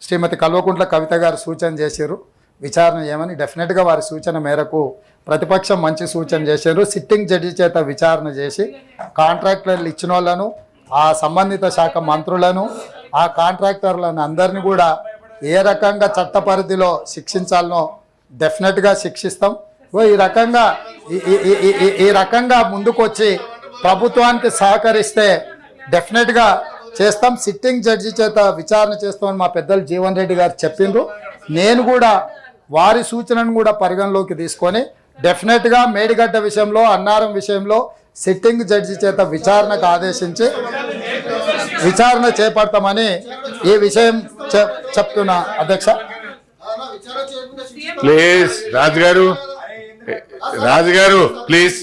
శ్రీమతి కల్వకుంట్ల కవిత గారు సూచన చేశారు విచారణ చేయమని. డెఫినెట్గా వారి సూచన మేరకు ప్రతిపక్షం మంచి సూచన చేశారు. సిట్టింగ్ జడ్జి చేత విచారణ చేసి కాంట్రాక్టర్లు ఇచ్చిన వాళ్ళను, ఆ సంబంధిత శాఖ మంత్రులను, ఆ కాంట్రాక్టర్లను అందరినీ కూడా ఏ రకంగా చట్ట పరిధిలో శిక్షించాలనో డెఫినెట్గా శిక్షిస్తాం. ఈ రకంగా ముందుకొచ్చి ప్రభుత్వానికి సహకరిస్తే డెఫినెట్గా చేస్తాం. సిట్టింగ్ జడ్జి చేత విచారణ చేస్తామని మా పెద్దలు జీవన్ రెడ్డి గారు చెప్పిండ్రు. నేను కూడా వారి సూచనను కూడా పరిగణలోకి తీసుకొని డెఫినెట్గా మేడిగడ్డ విషయంలో, అన్నారం విషయంలో సిట్టింగ్ జడ్జి చేత విచారణకు ఆదేశించి విచారణ చేపడతామని ఈ విషయం చెప్తున్నా అధ్యక్ష. ప్లీజ్ రాజుగారు please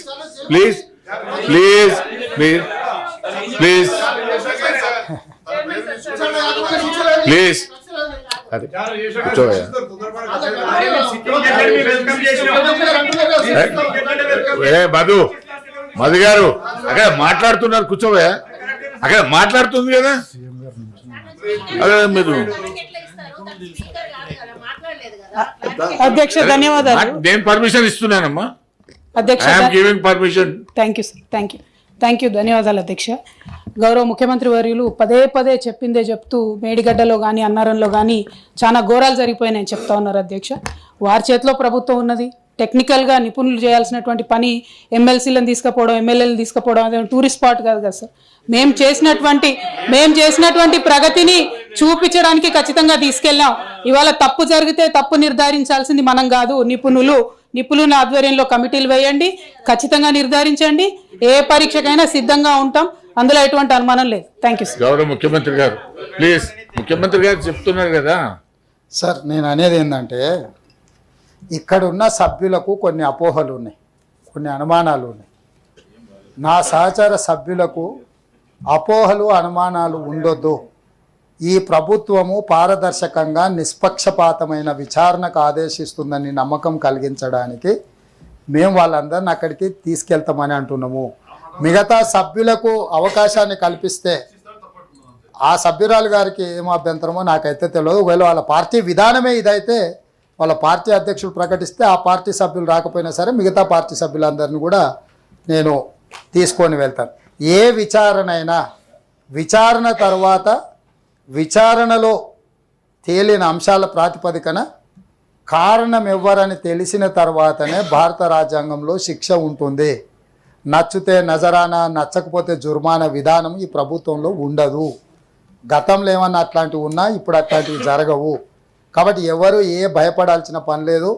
please please please please please అదే కూర్చోవయ్యా. మధు గారు అక్కడ మాట్లాడుతున్నారు, కూర్చోవయ్యా. అక్కడ మాట్లాడుతుంది కదా, అదే మీరు. అధ్యక్ష ధన్యవాదాలు. నేను పర్మిషన్ ఇస్తున్నానమ్మా. అధ్యక్ష permission. Thank you sir, thank you ధన్యవాదాలు అధ్యక్ష. గౌరవ ముఖ్యమంత్రి వర్యులు పదే పదే చెప్పిందే చెప్తూ మేడిగడ్డలో కానీ అన్నారంలో కానీ చాలా ఘోరాలు జరిగిపోయినాయని చెప్తా ఉన్నారు అధ్యక్ష. వారి చేతిలో ప్రభుత్వం ఉన్నది. టెక్నికల్గా నిపుణులు చేయాల్సినటువంటి పని ఎమ్మెల్సీలను తీసుకుపోవడం, ఎమ్మెల్యేలను తీసుకుపోవడం అదే టూరిస్ట్ స్పాట్ కాదు కదా సార్. మేము చేసినటువంటి ప్రగతిని చూపించడానికి ఖచ్చితంగా తీసుకెళ్ళాం. ఇవాళ తప్పు జరిగితే తప్పు నిర్ధారించాల్సింది మనం కాదు, నిపుణుల ఆధ్వర్యంలో కమిటీలు వేయండి, ఖచ్చితంగా నిర్ధారించండి. ఏ పరీక్షకైనా సిద్ధంగా ఉంటాం, అందులో ఎటువంటి అనుమానం లేదు. Thank you sir. గౌరవ ముఖ్యమంత్రి గారు ప్లీజ్, ముఖ్యమంత్రి గారు చెప్తున్నారు కదా సార్. నేను అనేది ఏంటంటే ఇక్కడ ఉన్న సభ్యులకు కొన్ని అపోహలు ఉన్నాయి, కొన్ని అనుమానాలు ఉన్నాయి. నా సహచర సభ్యులకు అపోహలు, అనుమానాలు ఉండొద్దు. ఈ ప్రభుత్వము పారదర్శకంగా నిష్పక్షపాతమైన విచారణకు ఆదేశిస్తుందని నమ్మకం కలిగించడానికి మేము వాళ్ళందరిని అక్కడికి తీసుకెళ్తామని అంటున్నాము. మిగతా సభ్యులకు అవకాశాన్ని కల్పిస్తే ఆ సభ్యురాలు గారికి ఏం అభ్యంతరమో నాకైతే తెలియదు. ఒకవేళ వాళ్ళ పార్టీ విధానమే ఇదైతే వాళ్ళ పార్టీ అధ్యక్షులు ప్రకటిస్తే ఆ పార్టీ సభ్యులు రాకపోయినా సరే మిగతా పార్టీ సభ్యులందరినీ కూడా నేను తీసుకొని వెళ్తాను. ఏ విచారణ అయినా విచారణ తర్వాత విచారణలో తేలిన అంశాల ప్రాతిపదికన కారణం ఎవ్వరని తెలిసిన తర్వాతనే భారత రాజ్యాంగంలో శిక్ష ఉంటుంది. నచ్చితే నజరానా, నచ్చకపోతే జుర్మానా విధానం ఈ ప్రభుత్వంలో ఉండదు. గతంలో ఏమన్నా అట్లాంటివి ఉన్నా ఇప్పుడు అట్లాంటివి జరగవు. కాబట్టి ఎవరు భయపడాల్సిన పని లేదు,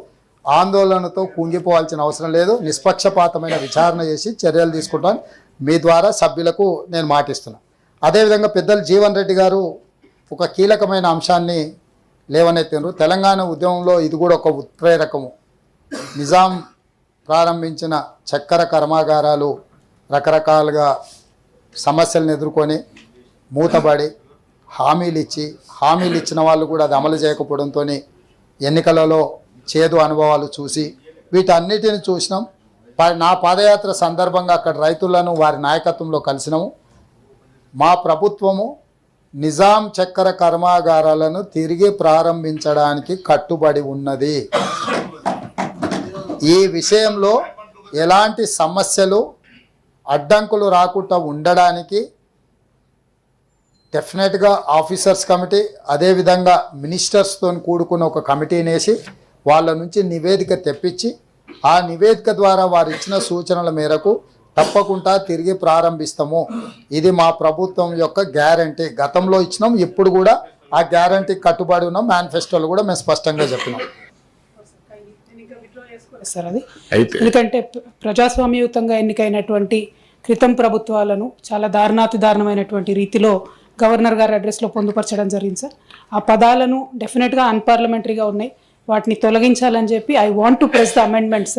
ఆందోళనతో కుంగిపోవాల్సిన అవసరం లేదు. నిష్పక్షపాతమైన విచారణ చేసి చర్యలు తీసుకుంటాను. మీ ద్వారా సభ్యులకు నేను మాటిస్తున్నాను. అదేవిధంగా పెద్దలు జీవన్ రెడ్డి గారు ఒక కీలకమైన అంశాన్ని లేవనెత్తినారు. తెలంగాణ ఉద్యమంలో ఇది కూడా ఒక ఉత్ప్రేరకము. నిజాం ప్రారంభించిన చక్కెర కర్మాగారాలు రకరకాలుగా సమస్యలను ఎదుర్కొని మూతబడి హామీలు ఇచ్చిన వాళ్ళు కూడా అది అమలు చేయకపోవడంతో ఎన్నికలలో చేదు అనుభవాలు చూసి వీటన్నిటిని చూసినాం. నా పాదయాత్ర సందర్భంగా అక్కడ రైతులను వారి నాయకత్వంలో కలిసినాము. మా ప్రభుత్వము నిజాం చక్కెర కర్మాగారాలను తిరిగి ప్రారంభించడానికి కట్టుబడి ఉన్నది. ఈ విషయంలో ఎలాంటి సమస్యలు అడ్డంకులు రాకుండా ఉండడానికి డెఫినెట్గా ఆఫీసర్స్ కమిటీ, అదేవిధంగా మినిస్టర్స్తో కూడుకున్న ఒక కమిటీని వేసి వాళ్ళ నుంచి నివేదిక తెప్పించి ఆ నివేదిక ద్వారా వారు ఇచ్చిన సూచనల మేరకు తప్పకుండా తిరిగి ప్రారంభిస్తాము. ఇది మా ప్రభుత్వం యొక్క గ్యారంటీ. గతంలో ఇచ్చినాం, ఇప్పుడు కూడా ఆ గ్యారంటీ కట్టుబడి ఉన్నాం. మేనిఫెస్టోలో కూడా మేము స్పష్టంగా చెప్పినాం సార్. అది ఎందుకంటే ప్రజాస్వామ్యయుతంగా ఎన్నికైనటువంటి క్రితం ప్రభుత్వాలను చాలా దారుణాతిదారుణమైనటువంటి రీతిలో గవర్నర్ గారి అడ్రస్లో పొందుపరచడం జరిగింది సార్. ఆ పదాలను డెఫినెట్గా అన్పార్లమెంటరీగా ఉన్నాయి, వాటిని తొలగించాలని చెప్పి I want to press the amendment sir.